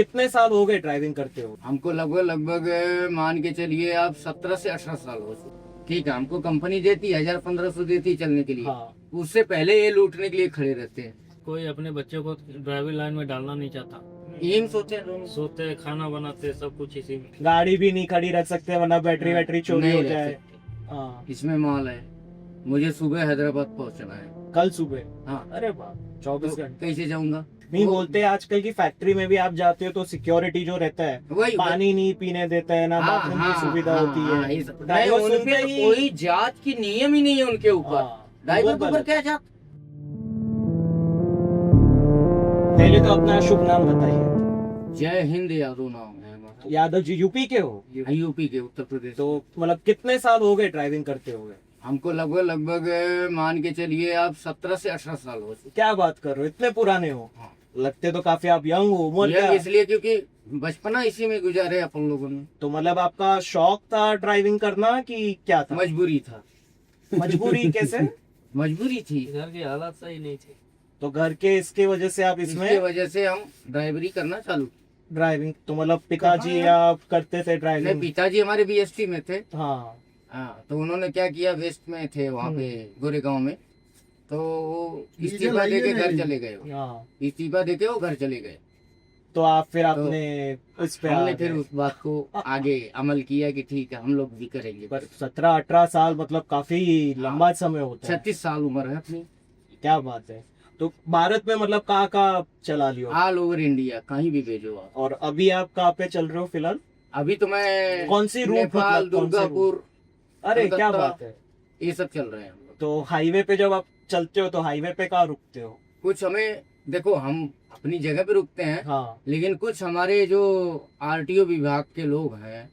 कितने साल हो गए ड्राइविंग करते हो? हमको लगभग लगभग मान के चलिए आप 17 से 18 साल हो चुके। ठीक है, हमको कंपनी देती 1500 देती चलने के लिए। हाँ। उससे पहले ये लूटने के लिए खड़े रहते हैं। कोई अपने बच्चे को ड्राइविंग लाइन में डालना नहीं चाहता। यही सोचे हैं दोनों। सोते खाना बनाते सब कुछ इसी में। गाड़ी भी नहीं खड़ी रख सकते वरना बैटरी वैटरी चोरी नहीं हो रख जाए। सकते। हाँ। इसमें माल है। मुझे सुबह हैदराबाद पहुंचना है। कल सुबह? हाँ। अरे वाह, 24 तो घंटे। कैसे जाऊंगा? नहीं, वो- बोलते हैं आजकल की फैक्ट्री में भी आप जाते हो तो सिक्योरिटी जो रहता है वही पानी नहीं पीने देता है ना, बाथरूम की सुविधा होती है। नहीं, ड्राइवर उनपे सुनते तो ही कोई जांच की नियम ही नहीं है उनके ऊपर। हाँ, ड्राइवर वो के ऊपर गलत। क्या जांच? पहले तो अपना शुभ नाम बताइए। जय हिंद यादव नाम है हमारा। यादव जी यूपी के हो? यूपी के, उत्तर प्रदेश। तो मतलब कितने साल हो गए ड्राइविंग करते हुए? हमको लगभग लगभग मान के चलिए आप 17 से 18 साल हो चुके। क्या बात कर रहे हो, इतने पुराने हो? हाँ। लगते तो काफी आप यंग हो। उम्र यह क्या? इसलिए क्योंकि बचपना इसी में गुजारे अपन लोगों ने। तो मतलब आपका शौक था ड्राइविंग करना कि क्या था? मजबूरी था। मजबूरी कैसे? मजबूरी थी। घर की हालत सही नहीं थी। तो घर के इसके वजह से आप इसके इसमें वजह से हम ड्राइवरी करना चालू की। ड्राइविंग, तो मतलब पिताजी कहाँ है? आप करते थे नहीं, ड्राइविंग? पिताजी हमारे बीएसटी में थे। हाँ। हाँ, तो उन्होंने क्या किया, वेस्ट में थे वहाँ पे गोरेगांव में, तो वो इस्तीफा दे के घर चले गए। हाँ, इस्तीफा दे के वो घर चले गए। तो आप फिर तो अपने इस पे हमने आ फिर गए। उस बात को आगे अमल किया कि ठीक है हम लोग भी करेंगे। पर 17-18 साल मतलब काफी लंबा समय होता है। 36 साल उम्र है अपनी। क्या बात है। तो भारत में मतलब कहाँ चला लियो? ऑल ओवर इंडिया कहीं भी भेजो आप। और अभी आप कहाँ पे चल रहे हो फिलहाल? अभी तो मैं कौन सी रूट नेपाल, मतलब कौन सी दुर्गापुर, अरे क्या कलकत्ता, बात है। ये सब चल रहे हैं हम लोग। तो हाईवे पे जब आप चलते हो तो हाईवे पे कहाँ रुकते हो? कुछ हमें देखो, हम अपनी जगह पे रुकते हैं, हाँ। लेकिन कुछ हमारे जो आरटीओ विभाग के लोग हैं,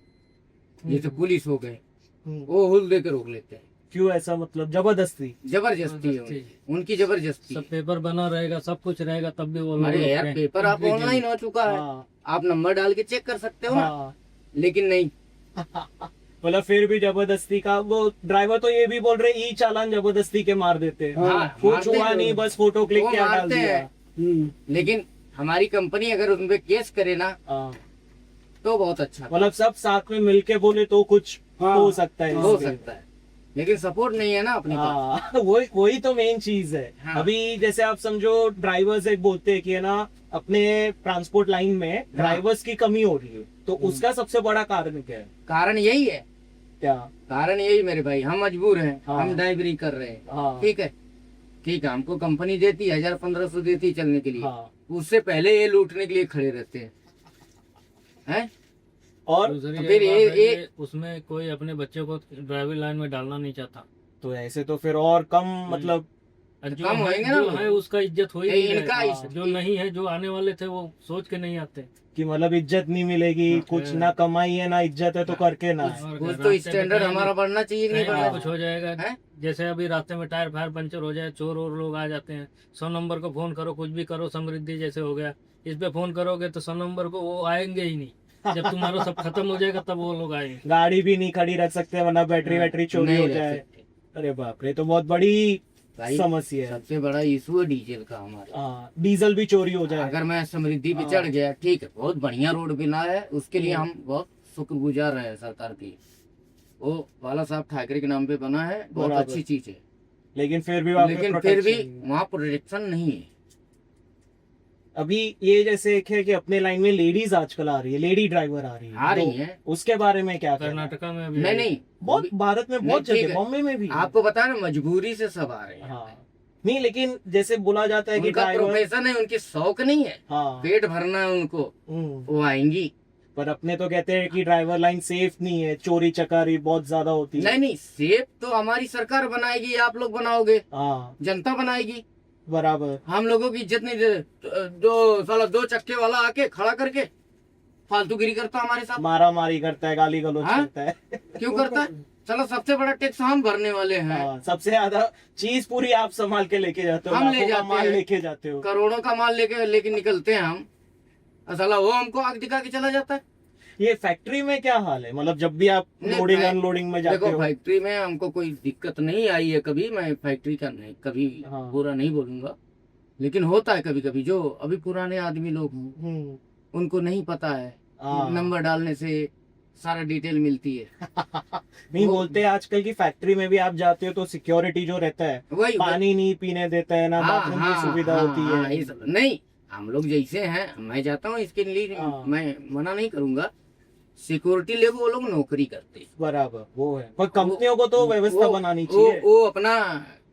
जैसे पुलिस हो गए, वो हुल दे के रोक लेते हैं। क्यों ऐसा, मतलब जबरदस्ती? जबरदस्ती है उनकी जबरदस्ती। सब पेपर बना रहेगा, सब कुछ रहेगा, तब भी वो लोग अरे यार, रोकते हैं। पेपर आप ऑनलाइन हो चुका है, हाँ। आप नंबर डाल के चेक कर सकते हो ना, हाँ। लेकिन नहीं। मतलब फिर भी जबरदस्ती का वो ड्राइवर तो ये भी बोल रहे ई चालान जबरदस्ती के मार देते हैं। हाँ, कुछ मारते हुआ हैं। नहीं, बस फोटो क्लिक वो किया डाल मारते दिया। हैं। लेकिन हमारी कंपनी अगर उन पे केस करे ना हाँ। तो बहुत अच्छा मतलब सब साथ में मिलके बोले तो कुछ हो सकता है हो इसमें। सकता है, लेकिन सपोर्ट नहीं है ना अपने पास। हाँ, वही तो मेन चीज है। हाँ। अभी जैसे आप समझो ड्राइवर्स एक बोलते हैं कि है ना अपने ट्रांसपोर्ट लाइन में ड्राइवर्स की कमी हो रही है, तो उसका सबसे बड़ा कारण क्या है? कारण यही है, क्या? कारण यही मेरे भाई, हम मजबूर हैं, हाँ। हम ड्राइवरी कर रहे हैं। हाँ। ठीक है, ठीक है, हमको कंपनी देती 1500 देती चलने के लिए। हाँ। उससे पहले ये लूटने के लिए खड़े रहते हैं। और दूसरी फिर एक बात है ये- कि उसमें कोई अपने बच्चे को ड्राइविंग लाइन में डालना नहीं चाहता। तो ऐसे तो फिर और कम मतलब जो कम है, होएंगे ना जो वो। है उसका इज्जत हो ही नहीं, नहीं इनका रहेगा। इस- जो नहीं है, जो आने वाले थे वो सोच के नहीं आते। कि मतलब इज्जत नहीं मिलेगी, कुछ ना कमाई है ना इज्जत है तो करके ना है। और कुछ रास्ते तो में स्टैंडर्ड कहीं हमारा बढ़ना चाहिए कि नहीं कहीं बढ़ना कुछ हो जाएगा। है? जैसे अभी रास्ते में टायर फायर पंचर हो जाए, चोर और लोग आ जाते हैं, 100 नंबर को फोन करो, कुछ भी करो, समृद्धि जैसे हो गया, इस पे फोन करोगे तो 100 नंबर को वो आएंगे ही नहीं। जब तुम्हारा सब खत्म हो जाएगा तब वो लोग आएंगे। गाड़ी भी नहीं खड़ी रख सकते वरना बैटरी वैटरी चोरी नहीं हो रख जाए। सकते। अरे बाप रे, तो बहुत बड़ी भाई, समस्या है। सबसे बड़ा इशू है डीजल का हमारा। हाँ, डीजल भी चोरी हो जाए। अगर मैं समृद्धि पे हाँ। चढ़ गया, ठीक है, बहुत बढ़िया रोड बना है, उसके लिए हम बहुत शुक्रगुजार रहे सरकार की। वो बाला साहब ठाकरे के नाम पे बना है, बहुत बराबर। अच्छी चीज है, लेकिन फिर भी वहाँ पे लेकिन फिर भी protection नहीं है। वहाँ प्रोटेक्शन नहीं है। अभी ये जैसे एक है कि अपने लाइन में लेडीज आजकल आ रही है, लेडी ड्राइवर आ रही है, आ रही तो हैं। उसके बारे में क्या कहना है? कर्नाटका में अभी नहीं, बहुत भारत में बहुत नहीं, ठीक जगह, है। बॉम्बे में भी है। आपको पता है ना, मजबूरी से सब आ रहे हैं। हाँ, नहीं लेकिन जैसे बोला जाता है कि उनका ड्राइवर, प्रोफेशन है, उनकी शौक नहीं है, हाँ, पेट भरना है उनको, वो आएंगी। पर अपने तो कहते हैं कि ड्राइवर लाइन सेफ नहीं है, चोरी चकारी बहुत ज्यादा होती है। नहीं नहीं, सेफ तो हमारी सरकार बनाएगी, आप लोग बनाओगे, हाँ, जनता बनाएगी। बराबर। हम लोगों की इज्जत नहीं दे। दो साला 2 चक्के वाला आके खड़ा करके फालतूगिरी करता हमारे साथ। मारा मारी करता है, गाली गलौज हाँ? करता है। क्यों करता है? चलो, सबसे बड़ा टैक्स हम भरने वाले हैं। हाँ, सबसे ज्यादा चीज पूरी आप संभाल के लेके जाते हो, हम ले लाखों का जाते माल हैं। लेके जाते हो। करोड़ों का माल लेके निकलते हैं हम, साला वो हमको आग दिखा के चला जाता है। ये फैक्ट्री में क्या हाल है, मतलब जब भी आप नहीं, लोडिंग फै- अनलोडिंग में जाते देखो, हो? फैक्ट्री में हमको कोई दिक्कत नहीं आई है कभी, मैं फैक्ट्री का नहीं कभी हाँ। बुरा नहीं बोलूंगा, लेकिन होता है कभी कभी, जो अभी पुराने आदमी लोग हैं उनको नहीं पता है, हाँ। नंबर डालने से सारा डिटेल मिलती है। नहीं वो- बोलते हैं आजकल की फैक्ट्री में भी आप जाते हो तो सिक्योरिटी जो रहता है वही पानी नहीं पीने देता है ना, हाँ बाथरूम हाँ की सुविधा हाँ, होती हाँ, है। नहीं, हम लोग जैसे हैं, मैं जाता हूँ इसके लिए, हाँ। मैं मना नहीं करूंगा। सिक्योरिटी ले वो लोग नौकरी करते हैं। बराबर वो है, पर कंपनियों को तो व्यवस्था वो- बनानी चाहिए। वो अपना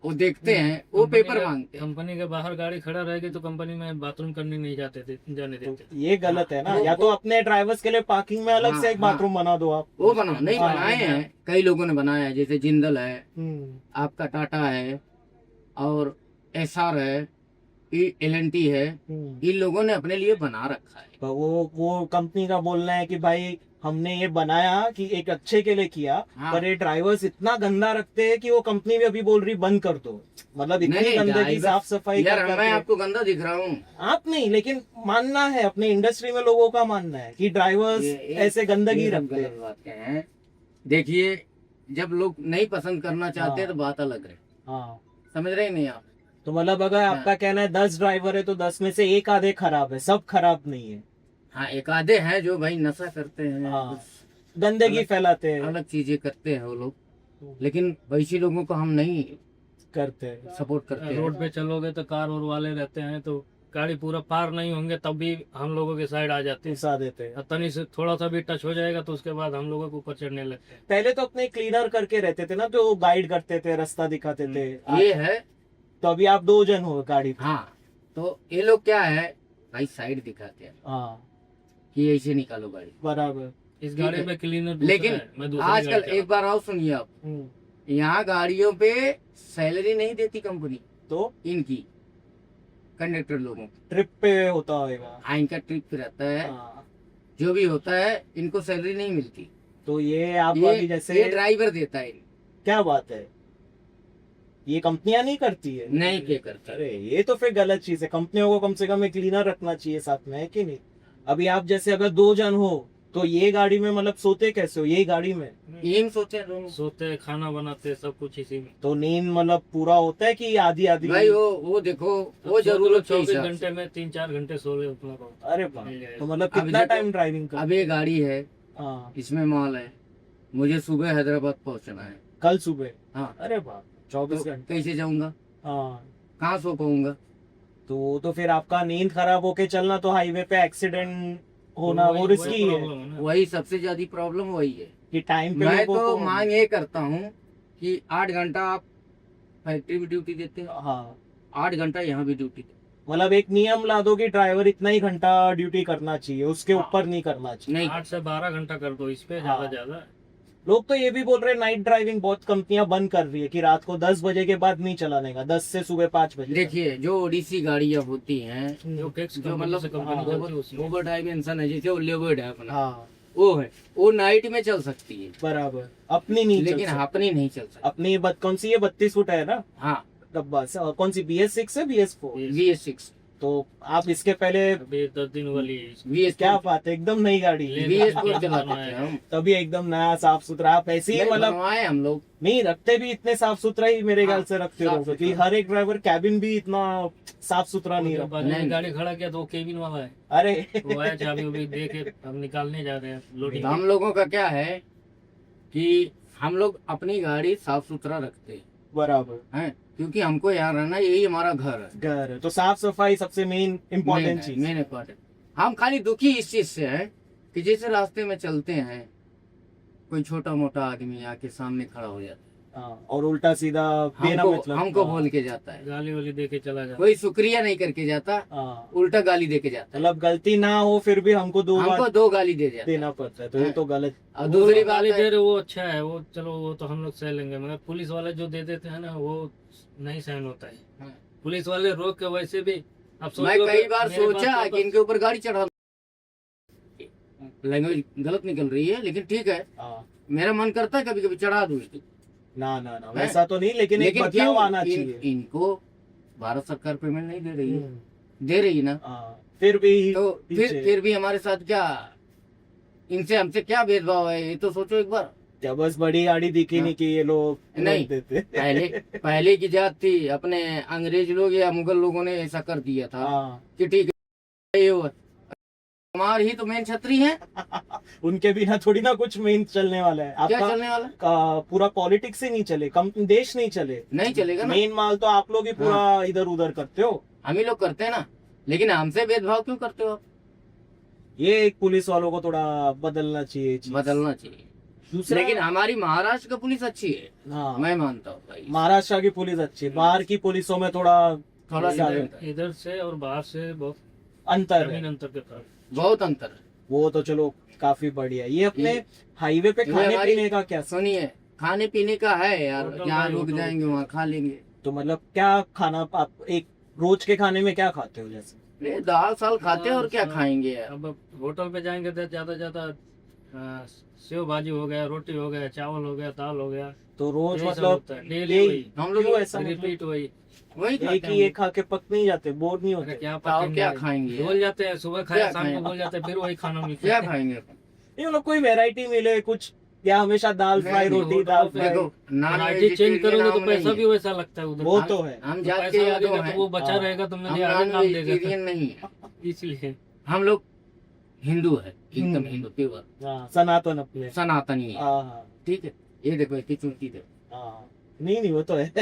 वो देखते हैं, वो कंपनी पेपर के- मांगते हैं। कंपनी के बाहर गाड़ी खड़ा रहेगी तो कंपनी में बाथरूम करने नहीं जाने तो देते। ये गलत है ना, वो- या तो अपने ड्राइवर्स के लिए पार्किंग में अलग से एक हाँ, बाथरूम बना दो आप। वो बना नहीं हाँ। बनाए हैं, कई लोगों ने बनाया है, जैसे जिंदल है, हम्म, आपका टाटा है, और एसआर है, LNT है, इन लोगों ने अपने लिए बना रखा है। तो वो कंपनी का बोलना है कि भाई हमने ये बनाया कि एक अच्छे के लिए किया, हाँ। पर ये ड्राइवर्स इतना गंदा रखते हैं कि वो कंपनी भी अभी बोल रही बंद कर दो। मतलब इतनी नहीं, गंदगी, ड्राइवर- साफ सफाई यार कर मैं करके। आपको गंदा दिख रहा हूँ? आप नहीं, लेकिन मानना है अपने इंडस्ट्री में लोगों का मानना है कि ड्राइवर्स ऐसे गंदगी ये सब रखते गलत हैं। बातें हैं। देखिए, जब लोग नहीं पसंद करना चाहते हैं तो बात अलग है, हाँ, समझ रहे नहीं आप? तो मतलब अगर आपका कहना है 10 ड्राइवर है तो 10 में से एक आधे खराब है, सब खराब नहीं है। हाँ, एक आधे हैं जो भाई नशा करते हैं, हाँ, गंदगी अलग- फैलाते हैं, अलग चीजें करते हैं वो लोग, लेकिन वैसी लोगों को हम नहीं करते हैं। सपोर्ट करते हैं। रोड पे चलोगे तो कार और वाले रहते हैं, तो गाड़ी पूरा पार नहीं होंगे तब भी हम लोगों के साइड आ जाते हैं। घुसा देते हैं। और तनी से थोड़ा सा भी टच हो जाएगा तो उसके बाद हम लोगों के ऊपर चढ़ने लगते हैं। पहले तो अपने क्लीनर करके रहते थे ना, तो गाइड करते थे, रास्ता दिखाते थे। ये है। तो अभी आप 2 जन हो गाड़ी पे। हाँ, तो ये लोग क्या है भाई, साइड दिखाते हैं हाँ, कि ऐसे निकालो गाड़ी। बराबर। इस गाड़ी है। पे क्लीनर लेकिन मैं दूसरी आजकल गाड़ी एक बार और सुनिए आप, हम्म, यहाँ गाड़ियों पे सैलरी नहीं देती कंपनी, तो इनकी कंडक्टर लोगों को। ट्रिप पे होता होगा। हाँ, इनका ट्रिप पे रहता है, हाँ, जो भी होता है इनको सैलरी नहीं मिलती, तो ये आप अभी ये जैसे ड्राइवर देता है। क्या बात है, ये कंपनियां नहीं करती है? नहीं पे करता। अरे ये तो फिर गलत चीज है। कंपनियों को कम से कम एक क्लीनर रखना चाहिए साथ में, है कि नहीं? अभी आप जैसे अगर 2 जन हो तो ये गाड़ी में मतलब सोते कैसे हो, यही गाड़ी में? यही सोचे हैं दोनों। सोते खाना बनाते सब कुछ इसी में। तो नींद मतलब पूरा होता है कि आधी आधी? भाई वो देखो, वो जरूरत के 24 हिसाब घंटे से। में 3-4 घंटे सो रहे उतना बहुत। अरे बाप, तो मतलब अब कितना देखो, टाइम ड्राइविंग कर? अब ये गाड़ी है, हाँ, इसमें माल है, मुझे सुबह हैदराबाद पहुंचना है। कल सुबह? हाँ, अरे बाप, 24 तो घंटे। कैसे जाऊंगा, हाँ, कहाँ सो पाऊंगा? तो फिर आपका नींद खराब होके चलना, तो हाईवे पे एक्सीडेंट होना वो रिस्की है प्रॉब्लम है ना। वही सबसे ज्यादा प्रॉब्लम वही है। कि टाइम पे मैं लोगों तो को। मांग ये करता हूँ कि 8 घंटा आप फैक्ट्री में ड्यूटी देते हैं, हाँ, 8 घंटा यहाँ भी ड्यूटी देते मतलब एक नियम ला दो कि ड्राइवर इतना ही घंटा ड्यूटी करना चाहिए, उसके हाँ। ऊपर नहीं करना चाहिए। नहीं। 8 से 12 घंटा कर दो इस पे, हाँ। ज्यादा। लोग तो ये भी बोल रहे हैं नाइट ड्राइविंग बहुत कंपनियां बंद कर रही है कि रात को 10 बजे के बाद नहीं चलाने का, 10 से सुबह 5 बजे तक। देखिए, जो ओडीसी गाड़ियाँ होती हैं, जो फिक्स जो मतलब कंपनी चलती है उसमें। ओवर डायमेंशन है, जैसे वो लेवर्ड है अपना, हाँ, वो है, वो नाइट में चल सकती है, बराबर। अपनी नहीं चल लेकिन सकती। अपनी नहीं चल सकती। अपनी कौन सी है, 32 फुट है ना हाँ, डब्बा से? और कौन सी BS6 है, BS4? VS6 तो आप इसके पहले अभी 10 दिन वाली है इसकी। VS क्या बात है, एकदम नई गाड़ी है। VS4 चलाते थे हम। तभी एकदम नया साफ सुथरा। आप ऐसे ही नहीं, मतलब बनवाए हम लोग। नहीं रखते भी इतने साफ सुथरा ही मेरे ख्याल से रखते साफ हो, क्योंकि सुथरा। हर एक ड्राइवर कैबिन भी इतना साफ सुथरा नहीं उसके रखता। बाद में नहीं। गाड़ी खड़ा किया तो वो केबिन वाला है, अरे वो आया चाबी उबी दे के हम निकालने जा रहे हैं लोडिंग। तो हम लोगों का क्या है कि हम लोग अपनी गाड़ी साफ सुथरा रखते हैं, बराबर, क्योंकि हमको यहाँ रहना, यही हमारा घर है। घर है तो साफ सफाई सबसे मेन इम्पोर्टेंट चीज। Main important. हम खाली दुखी इस चीज से हैं कि जैसे रास्ते में चलते हैं, कोई छोटा मोटा आदमी आके सामने खड़ा हो जाता हाँ, और उल्टा सीधा है, बिना हमको मतलब। हमको हाँ, बोल के जाता है, गाली वाली दे के चला जाता कोई शुक्रिया नहीं करके जाता, हाँ, उल्टा गाली दे के जाता मतलब गलती ना हो फिर भी हमको है, 2 हमको बार 2 गाली दे जाता है। देना पड़ता है, तो ये तो गलत। और है। दूसरी वो बात गाली है, दे रहे वो अच्छा है, वो चलो वो तो हम लोग सह लेंगे, मगर पुलिस वाले जो दे देते हैं ना वो नहीं सहन होता है। हाँ। पुलिस वाले रोक के वैसे भी अब सोच मैं लो कई कि बार मेरे पास सोचा तो कि इनके ऊपर गाड़ी चढ़ा, लैंग्वेज गलत निकल रही है, लेकिन ठीक है, हाँ, मेरा मन करता है कभी कभी चढ़ा दूं इसको। ना वैसा तो नहीं, लेकिन एक लेकिन बदलाव आना क्यों चाहिए। इनको भारत सरकार पेमेंट नहीं दे रही है, हम्म, दे रही है ना, हाँ, फिर भी तो पीछे। फिर भी हमारे साथ क्या, इनसे हमसे क्या भेदभाव है, ये तो सोचो एक बार। क्या बस बड़ी गाड़ी दिखी हाँ। नहीं कि ये लोग नहीं। रोक देते। पहले की जात थी, अपने अंग्रेज लोग या मुगल लोगों ने ऐसा कर दिया था हाँ, कि ठीक है ये हमारी ही तो मेन छतरी है। उनके बिना थोड़ी ना कुछ मेन चलने वाला है क्या आपका। चलने वाला? पूरा पॉलिटिक्स ही नहीं चले, कम देश नहीं चले, नहीं चलेगा ना। मेन माल तो आप लोग ही पूरा इधर उधर करते हो। हम ही लोग करते हैं ना, लेकिन हमसे भेदभाव क्यों करते हो आप? ये एक पुलिस वालों को थोड़ा बदलना चाहिए चीज। बदलना चाहिए। दूसरा, लेकिन हमारी महाराष्ट्र का पुलिस अच्छी है, हाँ, मैं मानता हूँ भाई। महाराष्ट्र की पुलिस अच्छी है, बाहर की पुलिसों में थोड़ा थोड़ा ज्यादा इधर से और बाहर से बहुत अंतर जमीन है। अंतर के साथ। बहुत अंतर है। वो तो चलो काफी बढ़िया है। ये अपने हाईवे पे ये खाने हमारी- पीने का क्या? सुनिए, खाने पीने का है यार, होटल जहाँ भाई, रुक होटल। जाएंगे वहाँ खा लेंगे। तो मतलब क्या खाना आप एक रोज के खाने में क्या खाते हो? जैसे अरे दाल साल खाते हैं और क्या खाएंगे यार। अब होटल पे जाएंगे तो ज्यादा सेव भाजी हो गया, रोटी हो गया, चावल हो गया, दाल हो गया, तो रोज यही सब मतलब होता है। डेली यही वही हम लोग क्यों ऐसा रिपीट वही। वही एक खाते ही हैं। एक खा के पक नहीं जाते, बोर नहीं अरे होते? क्या और पकाएंगे? क्या खाएंगे? भूल जाते हैं, सुबह क्या खाया शाम को खाएंगे? भूल जाते हैं, फिर वही खाना मिलता क्या है। खाएंगे? ये लोग कोई वैरायटी मिले कुछ, या हमेशा दाल नहीं, फ्राई नहीं, रोटी होटल दाल पे फ्राई? देखो, नॉन वैरायटी चेंज वेजिटेरियन करोगे तो हम पैसा नहीं भी है। वैसा लगता है उधर। वो तो है। हम तो जात पैसा के यादव लगेगा तो हैं, वो बचा हाँ। रहेगा तो हम मेरे आगे नॉन काम देगा, वेजिटेरियन नहीं है। इसलिए हम लोग हिंदू है, एकदम हम्म। हिंदू प्योर हाँ, सनातन अपने। सनातनी है। हाँ ठीक है, ये देखो इतनी चुनती थे, हाँ, नहीं वो तो है।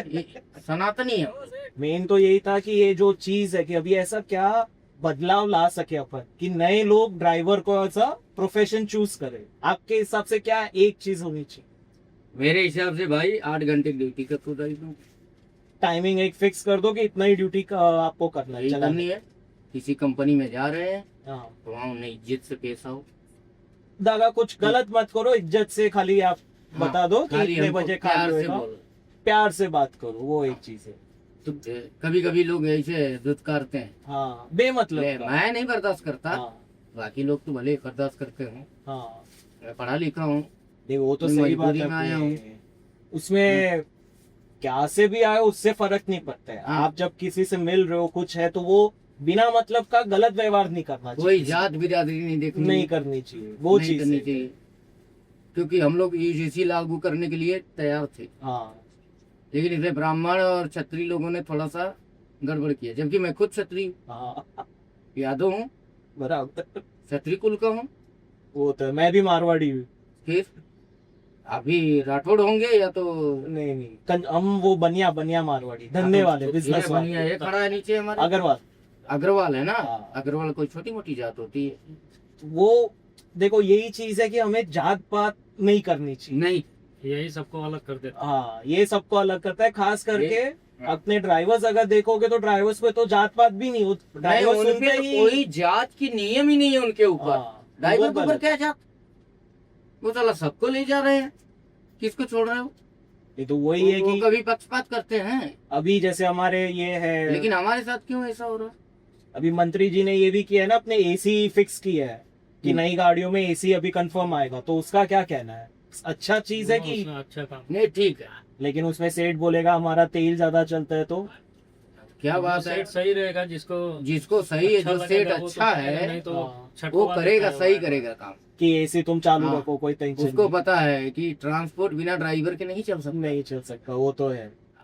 ये सनातनी है। मेन तो यही था कि ये जो चीज है कि अभी ऐसा क्या बदलाव ला सके अपन कि नए लोग ड्राइवर को ऐसा प्रोफेशन चूज करे। आपके हिसाब से क्या एक चीज होनी चाहिए? मेरे हिसाब से भाई 8 घंटे ड्यूटी का तो दायित्व टाइमिंग एक फिक्स कर दो कि इतना ही ड्यूटी आपको करना है, यही चलानी करनी है। किसी कंपनी में जा रहे हैं हाँ, तो वहाँ उन्हें इज्जत से पेश आओ। दादा कुछ गलत मत करो, इज्जत से खाली आप हाँ, बता दो कि खाली इतने हमको बजे प्यार खाली से होएगा। बोलो। प्यार से बात करो, वो एक चीज है। तो कभी कभी लोग ऐसे दुत्कारते हैं, हाँ, बेमतलब का। मैं नहीं बर्दाश्त करता। हाँ बाकी लोग तो भले बर्दाश्त करते हो, हाँ, मैं पढ़ा लिखा हूँ। देखो वो तो मैं सही बात मजबूरी में आया है। हूँ। उसमें क्या से भी आए उससे फर्क नहीं पड़ता है। हाँ। आप जब किसी से मिल रहे हो कुछ है तो वो बिना मतलब का गलत व्यवहार नहीं करना कोई चाहिए, जात बिरादरी नहीं देखनी, नहीं करनी चाहिए, वो नहीं चीज करनी है। चाहिए। क्योंकि हम लोग यूजीसी लागू करने के लिए तैयार थे, हाँ लेकिन इसमें ब्राह्मण और क्षत्रिय लोगों ने थोड़ा सा गड़बड़ किया। जबकि मैं खुद क्षत्रिय हाँ, यादव हूँ, बराबर। क्षत्रिय कुल का हूँ। वो तो मैं भी मारवाड़ी हूँ। फिर अभी राठौड़ होंगे या तो नहीं नहीं, हम वो बनिया बनिया मारवाड़ी, धंधे वाले, ये बिजनेस बनिया वाले। ये खड़ा है नीचे हमारे, अग्रवाल, अग्रवाल है ना। हाँ। अग्रवाल कोई छोटी मोटी जात होती है? वो देखो यही चीज है कि हमें जात पात नहीं करनी चाहिए। नहीं, यही सबको अलग कर देता हाँ, ये सबको अलग करता है, खास करके हाँ। अपने ड्राइवर्स अगर देखोगे तो ड्राइवर्स पे तो जात पात भी नहीं, नहीं, ड्राइवर उनपे सुनते तो ही कोई जात की नियम ही नहीं है उनके ऊपर। हाँ, ड्राइवर वो के ऊपर गलत। क्या जात? वो साला सबको ले जा रहे हैं, किसको छोड़ रहे हो? ये तो वही है वो कि कभी पक्षपात करते हैं, अभी जैसे हमारे ये है, लेकिन हमारे साथ क्यों ऐसा हो रहा है? अभी मंत्री जी ने ये भी किया है ना, अपने एसी फिक्स किया है कि नई गाड़ियों में एसी अभी कंफर्म आएगा, तो उसका क्या कहना है? अच्छा चीज है कि, उसने अच्छा काम। नहीं ठीक है, लेकिन उसमें सेठ बोलेगा हमारा तेल ज्यादा चलता है तो क्या बात जो है। सेट सही रहेगा, जिसको जिसको सही है, जो लगेगा, सेठ वो तो अच्छा करेगा, है नहीं तो हाँ, छटवा वो करेगा, देता है सही वो। करेगा काम। कि एसी तुम चालू हाँ, रखो, कोई टेंशन उसको पता है कि ट्रांसपोर्ट बिना ड्राइवर के नहीं चल सकता। नहीं चल सकता, वो तो है।